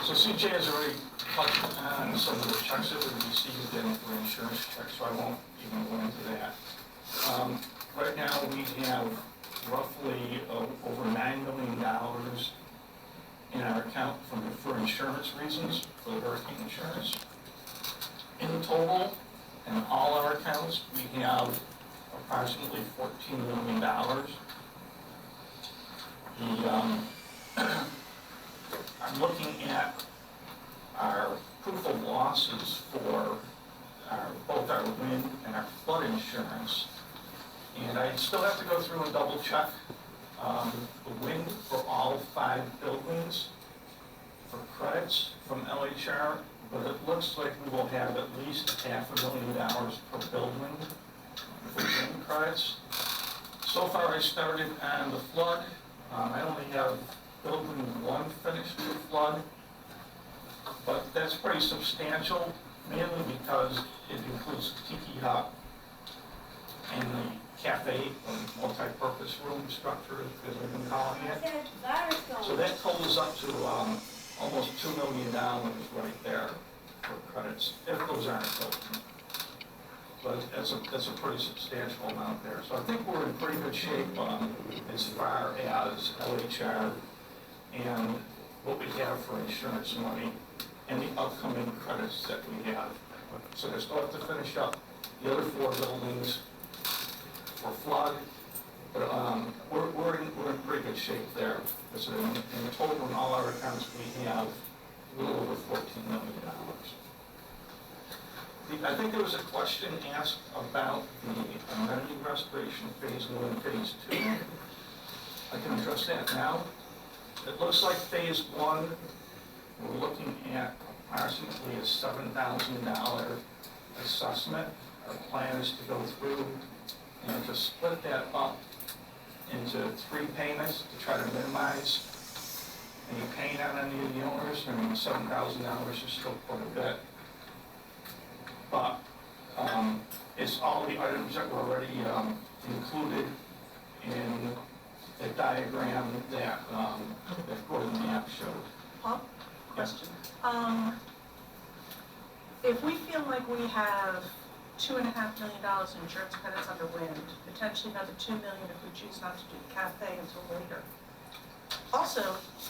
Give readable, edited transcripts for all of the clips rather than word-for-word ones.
So CJ has already touched on some of the checks that we received in for insurance checks, so I won't even go into that. Right now, we have roughly over $9 million in our account for insurance reasons, for the hurricane insurance. In total, in all our accounts, we have approximately $14 million. I'm looking at our proof of losses for both our wind and our flood insurance. And I still have to go through and double check the wind for all 5 buildings for credits from LHR, but it looks like we will have at least $500,000 per building for wind credits. So far I started on the flood. I only have building 1 finished with flood, but that's pretty substantial, mainly because it includes the tiki hut and the cafe, or multi-purpose room structure, as we've been calling it. So that totals up to almost $2 million right there for credits, if those aren't built. But that's a pretty substantial amount there. So I think we're in pretty good shape as far as LHR and what we have for insurance money and the upcoming credits that we have. So I still have to finish up the other 4 buildings for flood, but we're in pretty good shape there. So in total, in all our accounts, we have a little over $14 million. I think there was a question asked about the amenity restoration phase 1 and phase 2. I can address that now. It looks like phase 1, we're looking at approximately a $7,000 assessment. Our plan is to go through and to split that up into 3 payments to try to minimize any pain on any of the owners. I mean, $7,000 is still quite a bit. But it's all the items that were already included in the diagram that Gordon Knapp showed. Paul? Question. If we feel like we have $2.5 million in insurance credits under wind, potentially another $2 million if we choose not to do the cafe until later. Also,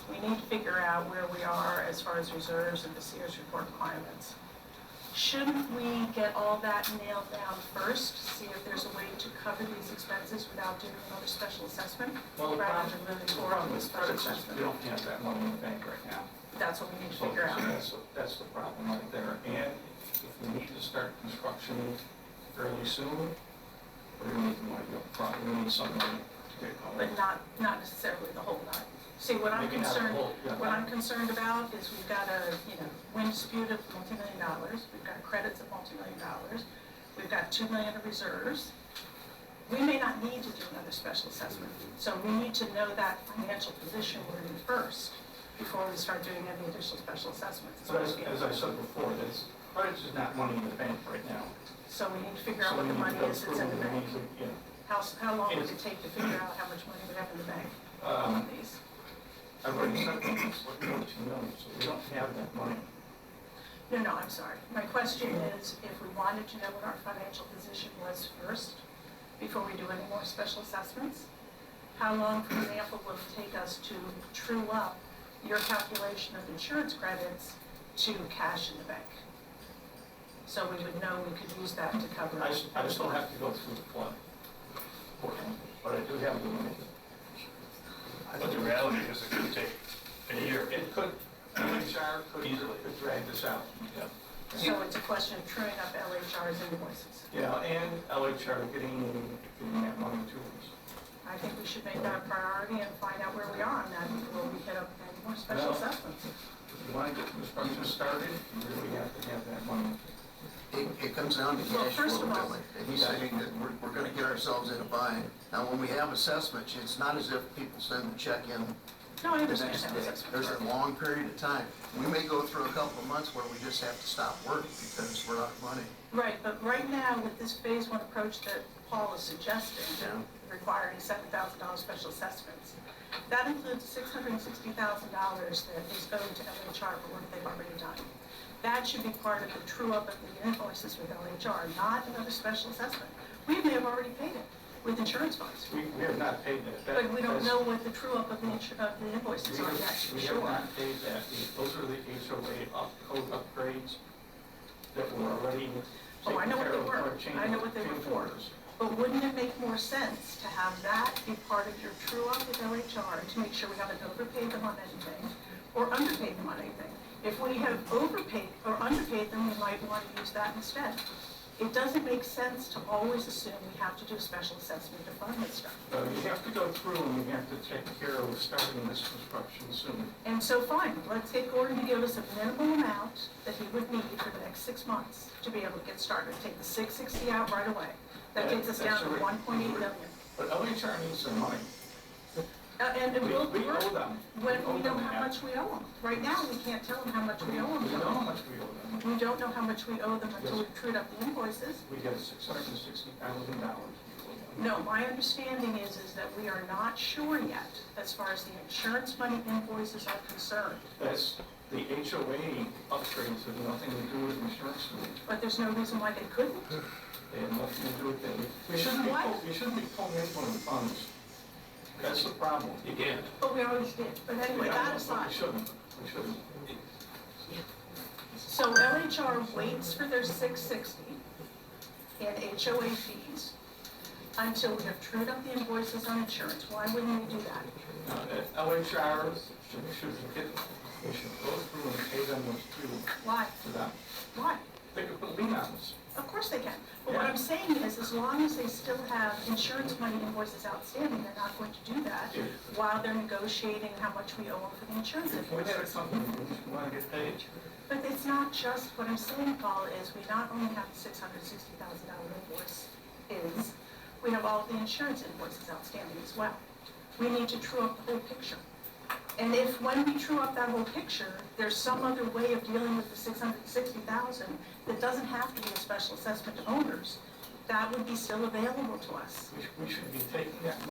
we need to figure out where we are as far as reserves and the Sears report requirements. Shouldn't we get all that nailed down first, see if there's a way to cover these expenses without doing another special assessment? Well, the rather than moving forward with special credits is assessment? we don't have that money in the bank right now. That's what we need to figure out. That's the problem right there. And if we need to start construction fairly soon, we're going to need the money up front. We need some money to get going. But not necessarily the whole nine. See, what I'm concerned about is we've got a wind dispute of multi-million-dollars. We've got credits of multi-million-dollars. We've got $2 million of reserves. We may not need to do another special assessment. So we need to know that financial position we're in first before we start doing any additional special assessments. So as I said before, credits is not money in the bank right now. So we need to figure out what the money is that's in the bank. How long would it take to figure out how much money we have in the bank on these? I've already said that it's like $2 million, so we don't have that money. No, I'm sorry. My question is, if we wanted to know what our financial position was first, before we do any more special assessments, how long, for example, will it take us to true up your calculation of insurance credits to cash in the bank? So we would know we could use that to cover. I still have to go through the flood, but I do have the money. But the reality is it could take a year. It could, LHR could easily drag this out. Yeah. So it's a question of truing up LHR's invoices. Yeah, and LHR getting that money to us. I think we should make that a priority and find out where we are on that before we hit up any more special assessments. If you want to get construction started, you really have to have that money. It comes down to cash first flow, of all, Billy. And he's saying that we're going to get ourselves in a bind. Now, when we have assessments, it's not as if people send the check in No, I the understand next that. day. There's a long period of time. We may go through a couple of months where we just have to stop work because we're out of money. Right, but right now with this phase 1 approach that Paul is suggesting, requiring $7,000 special assessments. That includes $660,000 that is owed to LHR for work they've already done. That should be part of the true-up of the invoices with LHR, not another special assessment. We may have already paid it with insurance funds, We have not paid that. but we don't know what the true-up of the invoices are yet, We sure. have not paid that. Those are the HOA code upgrades that were already Oh, I taken know what care they of. were. or change- I know what they were change for. orders. But wouldn't it make more sense to have that be part of your true-up with LHR to make sure we haven't overpaid them on anything or underpaid them on anything? If we have overpaid or underpaid them, we might want to use that instead. It doesn't make sense to always assume we have to do a special assessment to fund this stuff. You have to go through and we have to take care of starting this construction soon. And so fine, let's get Gordon to give us a minimal amount that he would need for the next 6 months to be able to get started. Take the 660 out right away. That takes us down to 1.8 million. But LHR needs some money. And We we'll owe them. when owe we know them how that. much we owe them. Right now, we can't tell them how much we owe them. We know how much we owe them. We don't know how much we owe them until we've trued up the invoices. We get $660,000. No, my understanding is that we are not sure yet as far as the insurance money invoices are concerned. That's the HOA upgrades have nothing to do with insurance. But there's no reason why they couldn't. They have nothing to do with that. We shouldn't be, What? we shouldn't be pulling anyone in funds. That's the problem. You can't. But we always did. But anyway, that aside. We shouldn't. We shouldn't. So LHR waits for their 660 and HOA fees until we have trued up the invoices on insurance. Why wouldn't we do that? LHR should we should go through and pay them what's due Why? to them. Why? They could put lien on us. Of course they can. But what I'm saying is, as long as they still have insurance money invoices outstanding, they're not going to do that Yeah. while they're negotiating how much we owe them for the insurance If we had invoices. something we want to get paid, But it's not just, what I'm saying, Paul, is we not only have the $660,000 invoice we have all of the insurance invoices outstanding as well. We need to true up the whole picture. And if, when we true up that whole picture, there's some other way of dealing with the $660,000 that doesn't have to be a special assessment to owners, that would be still available to us. we should be taking that